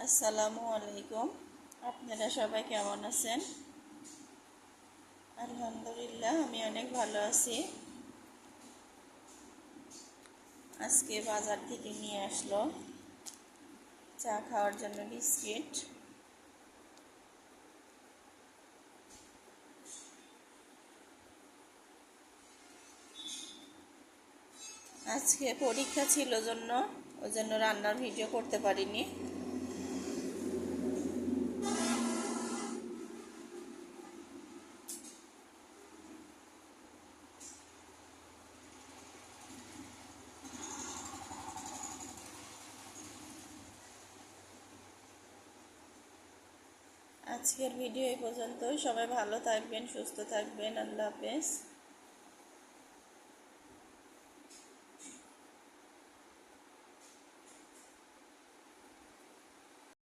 আসসালামু আলাইকুম। আপনারা সবাই কেমন আছেন? আলহামদুলিল্লাহ, আমি অনেক ভালো আছি। আজকে বাজার থেকে নিয়ে আসলো চা খাওয়ার জন্য বিস্কিট। আজকে পরীক্ষা ছিল ওই জন্য রান্নার ভিডিও করতে পারিনি। আজকের ভিডিও এই পর্যন্তই। সবাই ভালো থাকবেন, সুস্থ থাকবেন। আল্লাহ হাফেজ।